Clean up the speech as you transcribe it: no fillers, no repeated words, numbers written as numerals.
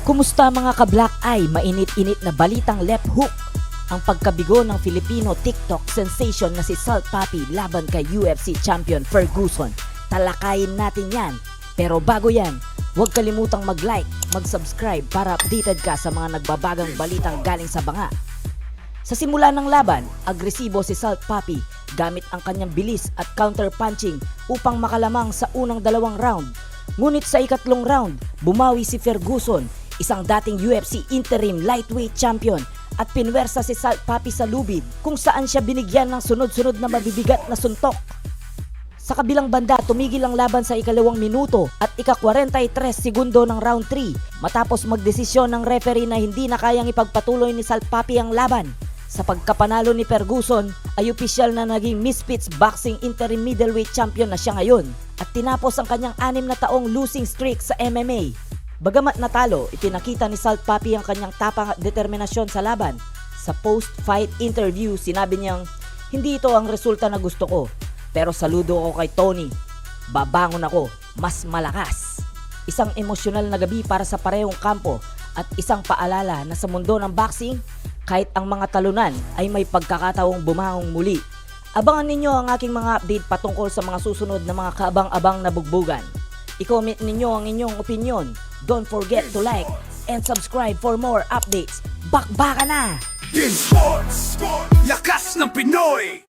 Kumusta mga ka-Black Eye? Mainit-init na balitang left hook ang pagkabigo ng Filipino TikTok sensation na si Salt Papi laban kay UFC champion Ferguson. Talakayin natin yan. Pero bago yan, huwag kalimutang mag-like, mag-subscribe para updated ka sa mga nagbabagang balitang galing sa banga. Sa simula ng laban, agresibo si Salt Papi gamit ang kanyang bilis at counter-punching upang makalamang sa unang dalawang round. Ngunit sa ikatlong round, bumawi si Ferguson, isang dating UFC interim lightweight champion, at pinwersa si Salt Papi sa lubid kung saan siya binigyan ng sunod-sunod na mabibigat na suntok. Sa kabilang banda, tumigil ang laban sa ikalawang minuto at ika-43 segundo ng round 3 matapos magdesisyon ng referee na hindi na kayang ipagpatuloy ni Salt Papi ang laban. Sa pagkapanalo ni Ferguson ay opisyal na naging Misfits Boxing Interim Middleweight Champion na siya ngayon at tinapos ang kanyang 6 na taong losing streak sa MMA. Bagamat natalo, ipinakita ni Salt Papi ang kanyang tapang at determinasyon sa laban. Sa post-fight interview, sinabi niyang, "Hindi ito ang resulta na gusto ko, pero saludo ako kay Tony. Babangon ako, mas malakas." Isang emosyonal na gabi para sa parehong kampo at isang paalala na sa mundo ng boxing, kahit ang mga talunan ay may pagkakataong bumangon muli. Abangan ninyo ang aking mga update patungkol sa mga susunod na mga kaabang-abang na bugbugan. I-comment ninyo ang inyong opinion. Don't forget to like and subscribe for more updates. Bakbaka na! Sports, lakas ng Pinoy!